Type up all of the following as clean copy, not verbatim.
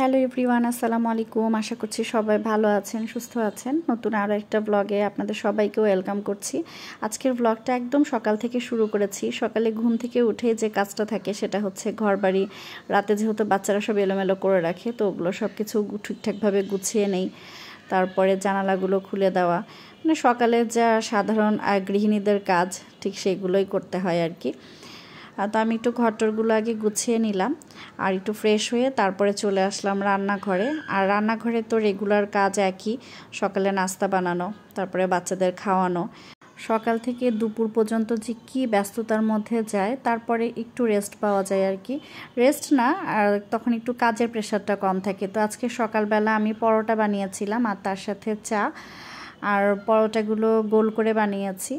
Hello everyone, আসসালামু আলাইকুম। আশা করছি সবাই ভালো আছেন, সুস্থ আছেন। নতুন আরও একটা ব্লগে আপনাদের সবাইকে ওয়েলকাম করছি। আজকের ব্লগটা একদম সকাল থেকে শুরু করেছি। সকালে ঘুম থেকে উঠে যে কাজটা থাকে সেটা হচ্ছে ঘরবাড়ি, রাতে যেহেতু বাচ্চারা সব এলোমেলো করে রাখে তো ওগুলো সব কিছু ঠিকঠাকভাবে গুছিয়ে নেই। তারপরে জানালাগুলো খুলে দেওয়া, মানে সকালে যা সাধারণ গৃহিণীদের কাজ ঠিক সেগুলোই করতে হয় আর কি। তো আমি একটু ঘরটরগুলো আগে গুছিয়ে নিলাম আর একটু ফ্রেশ হয়ে তারপরে চলে আসলাম রান্নাঘরে। আর রান্নাঘরে তো রেগুলার কাজ একই, সকালে নাস্তা বানানো, তারপরে বাচ্চাদের খাওয়ানো। সকাল থেকে দুপুর পর্যন্ত যে কী ব্যস্ততার মধ্যে যায়, তারপরে একটু রেস্ট পাওয়া যায় আর কি। রেস্ট না, আর তখন একটু কাজের প্রেশারটা কম থাকে। তো আজকে সকালবেলা আমি পরোটা বানিয়েছিলাম আর তার সাথে চা, আর পরোটাগুলো গোল করে বানিয়েছি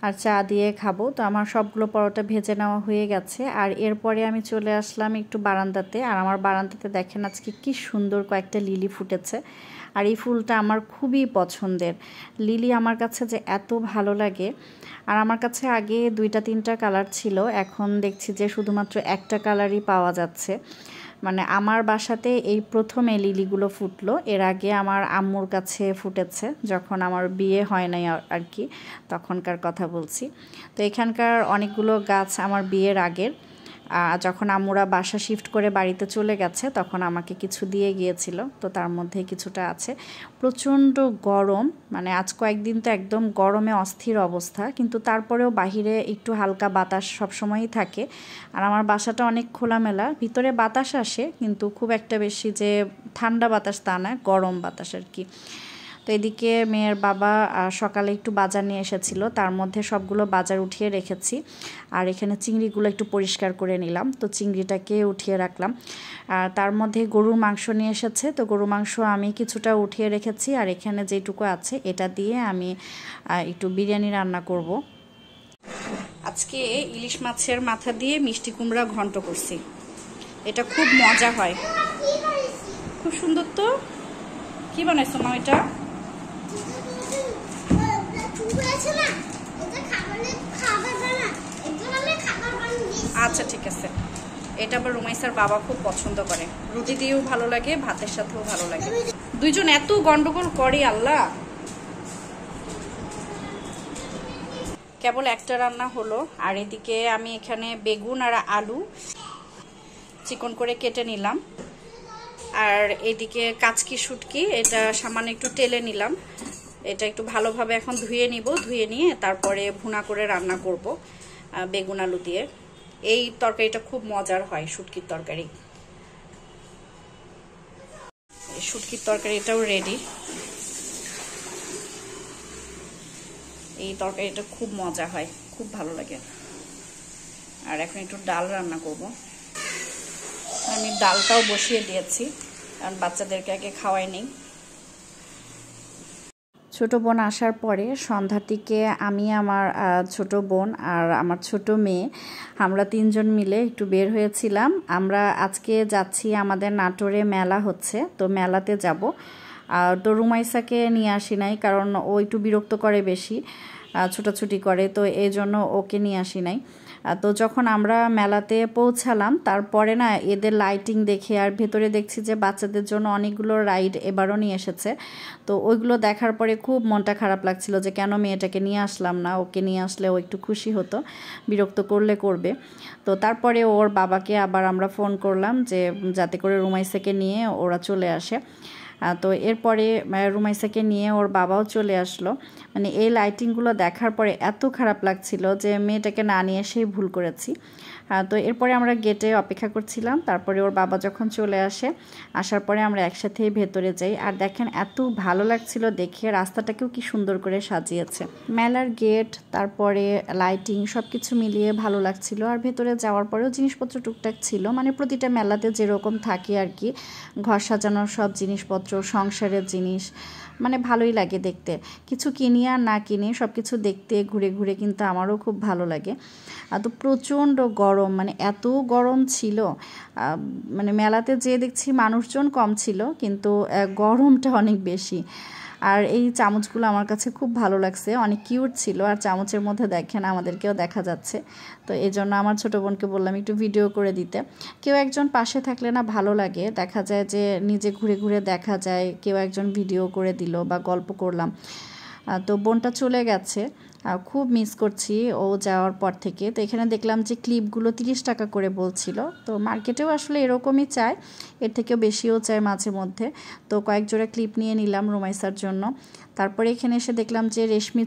আর চা দিয়ে খাবো। তো আমার সবগুলো পরোটা ভেজে নেওয়া হয়ে গেছে। আর এরপরে আমি চলে আসলাম একটু বারান্দাতে। আর আমার বারান্দাতে দেখেন আজকে কি সুন্দর কয়েকটা লিলি ফুটেছে। আর এই ফুলটা আমার খুবই পছন্দের। লিলি আমার কাছে যে এত ভালো লাগে। আর আমার কাছে আগে 2-3টা কালার ছিল, এখন দেখছি যে শুধুমাত্র একটা কালারই পাওয়া যাচ্ছে। মানে আমার বাসাতে এই প্রথম এই লিলিগুলো ফুটলো। এর আগে আমার আম্মুর কাছে ফুটেছে, যখন আমার বিয়ে হয় নাই আর কি, তখনকার কথা বলছি। তো এখানকার অনেকগুলো গাছ আমার বিয়ের আগের। যখন আম্মুরা বাসা শিফট করে বাড়িতে চলে গেছে তখন আমাকে কিছু দিয়ে গিয়েছিল, তো তার মধ্যে কিছুটা আছে। প্রচণ্ড গরম, মানে আজ কয়েকদিন তো একদম গরমে অস্থির অবস্থা, কিন্তু তারপরেও বাহিরে একটু হালকা বাতাস সবসময়ই থাকে। আর আমার বাসাটা অনেক খোলামেলা, ভিতরে বাতাস আসে কিন্তু খুব একটা বেশি যে ঠান্ডা বাতাস তা না, গরম বাতাস আর কি। তো এদিকে মেয়ের বাবা সকালে একটু বাজার নিয়ে এসেছিল, তার মধ্যে সবগুলো বাজার উঠিয়ে রেখেছি। আর এখানে চিংড়িগুলো একটু পরিষ্কার করে নিলাম, তো চিংড়িটাকে উঠিয়ে রাখলাম। আর তার মধ্যে গরুর মাংস নিয়ে এসেছে, তো গরুর মাংস আমি কিছুটা উঠিয়ে রেখেছি। আর এখানে যেটুকু আছে এটা দিয়ে আমি একটু বিরিয়ানি রান্না করব। আজকে ইলিশ মাছের মাথা দিয়ে মিষ্টি কুমড়া ঘন্ট করছি, এটা খুব মজা হয়, খুব সুন্দর। তো কি বানাইছো মা? এটা আচ্ছা ঠিক আছে। এটা আবার রুমাইসার বাবা খুব পছন্দ করে, রুটি দিয়েও ভালো লাগে, ভাতের সাথেও ভালো লাগে। দুইজন এত গন্ডগোল করে আল্লাহ। কেবল একটা রান্না হলো। আর এদিকে আমি এখানে বেগুন আর আলু চিকন করে কেটে নিলাম। আর এদিকে কাচকি শুটকি, এটা সামান্য একটু টেলে নিলাম। এটা একটু ভালোভাবে এখন ধুয়ে নিব, ধুয়ে নিয়ে তারপরে ভুনা করে রান্না করব বেগুন আলু দিয়ে। এই তরকারিটা খুব মজার হয়, শুটকির তরকারি। শুটকির তরকারিটাও রেডি। এই তরকারিটা খুব মজা হয়, খুব ভালো লাগে। আর এখন একটু ডাল রান্না করব। আমি ডালটাও বসিয়ে দিয়েছি, কারণ বাচ্চাদেরকে আগে খাওয়াই নেই। ছোট বোন আসার পরে সন্ধ্যার দিকে আমি, আমার ছোট বোন আর আমার ছোট মেয়ে, আমরা 3জন মিলে একটু বের হয়েছিলাম। আমরা আজকে যাচ্ছি, আমাদের নাটোরে মেলা হচ্ছে, তো মেলাতে যাব। তো রুমাইসাকে নিয়ে আসি নাই, কারণ ও একটু বিরক্ত করে বেশি, ছোটাছুটি করে, তো এই জন্য ওকে নিয়ে আসি নাই। তো যখন আমরা মেলাতে পৌঁছালাম তারপরে না এদের লাইটিং দেখে, আর ভেতরে দেখছি যে বাচ্চাদের জন্য অনেকগুলো রাইড এবারও নিয়ে এসেছে। তো ওইগুলো দেখার পরে খুব মনটা খারাপ লাগছিল যে কেন মেয়েটাকে নিয়ে আসলাম না, ওকে নিয়ে আসলে ও একটু খুশি হতো, বিরক্ত করলে করবে। তো তারপরে ওর বাবাকে আবার আমরা ফোন করলাম যে যাতে করে রুমাইসাকে নিয়ে ওরা চলে আসে। তো এরপরে রুমাইসাকে নিয়ে ওর বাবাও চলে আসলো। মানে এই লাইটিংগুলো দেখার পরে এত খারাপ লাগছিল যে মেয়েটাকে না নিয়ে এসেই ভুল করেছি। তো এরপরে আমরা গেটে অপেক্ষা করছিলাম, তারপরে ওর বাবা যখন চলে আসে, আসার পরে আমরা একসাথেই ভেতরে যাই। আর দেখেন এত ভালো লাগছিল দেখে, রাস্তাটাকেও কি সুন্দর করে সাজিয়েছে। মেলার গেট, তারপরে লাইটিং সব কিছু মিলিয়ে ভালো লাগছিল। আর ভেতরে যাওয়ার পরেও জিনিসপত্র টুকটাক ছিল, মানে প্রতিটা মেলাতে যেরকম থাকে আর কি, ঘর সাজানোর সব জিনিসপত্র, সংসারের জিনিস, মানে ভালোই লাগে দেখতে। কিছু কিনি আর না কিনি সব কিছু দেখতে ঘুরে ঘুরে কিন্তু আমারও খুব ভালো লাগে। তো প্রচণ্ড গরম, মানে এত গরম ছিল, মানে মেলাতে যেয়ে দেখছি মানুষজন কম ছিল কিন্তু গরমটা অনেক বেশি। আর এই চামচগুলো আমার কাছে খুব ভালো লাগছে, অনেক কিউট ছিল। আর চামচের মধ্যে দেখেন আমাদেরকেও দেখা যাচ্ছে। তো এই জন্য আমার ছোটো বোনকে বললাম একটু ভিডিও করে দিতে। কেউ একজন পাশে থাকলে না ভালো লাগে, দেখা যায় যে নিজে ঘুরে ঘুরে দেখা যায়, কেউ একজন ভিডিও করে দিল বা গল্প করলাম। তো বোনটা চলে গেছে, খুব মিস করছি ও যাওয়ার পর থেকে। তো এখানে দেখলাম যে ক্লিপগুলো 30 টাকা করে বলছিল। তো মার্কেটেও আসলে এরকমই চায়, এর থেকেও বেশিও চায় মাঝে মধ্যে। তো কয়েক জোড়া ক্লিপ নিয়ে নিলাম রুমাইসার জন্য। তারপরে এখানে এসে দেখলাম যে রেশমি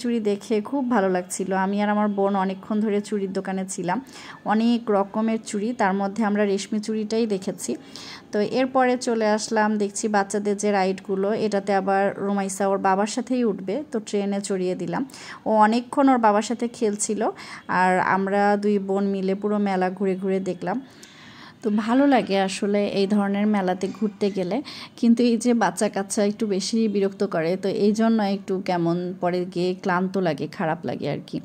চুড়ি দেখে খুব ভালো লাগছিল। আমি আর আমার বোন অনেকক্ষণ ধরে চুড়ির দোকানে ছিলাম, অনেক রকমের চুড়ি, তার মধ্যে আমরা রেশমি চুড়িটাই দেখেছি। তো এরপরে চলে আসলাম, দেখছি বাচ্চাদের যে রাইডগুলো, এটাতে আবার রুমাইসা ওর বাবার সাথেই উঠবে, তো ট্রেনে চড়িয়ে দিলাম। ও অনেকক্ষণ ওর বাবার সাথে খেলছিল, আর আমরা দুই বোন মিলে পুরো মেলা ঘুরে ঘুরে দেখলাম। তো ভালো লাগে আসলে এই ধরনের মেলাতে ঘুরতে গেলে, কিন্তু এই যে বাচ্চা কাচ্চা একটু বেশি বিরক্ত করে, তো এই জন্য একটু কেমন পরে গিয়ে ক্লান্ত লাগে, খারাপ লাগে আর কি।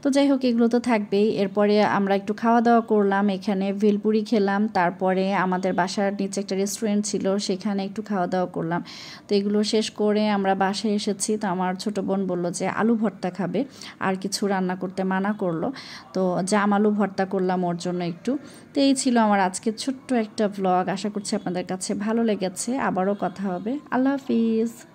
তো যাই হোক, এগুলো তো থাকবেই। এরপরে আমরা একটু খাওয়া দাওয়া করলাম, এখানে ভেলপুরি খেলাম। তারপরে আমাদের বাসার নিচে একটা রেস্টুরেন্ট ছিল, সেখানে একটু খাওয়া দাওয়া করলাম। তো এগুলো শেষ করে আমরা বাসায় এসেছি। তো আমার ছোটো বোন বলল যে আলু ভর্তা খাবে, আর কিছু রান্না করতে মানা করলো। তো জাম আলু ভর্তা করলাম ওর জন্য একটু। তো এই ছিল আমার আজকের ছোট্ট একটা ব্লগ। আশা করছি আপনাদের কাছে ভালো লেগেছে। আবারও কথা হবে। আল্লাহ হাফিজ।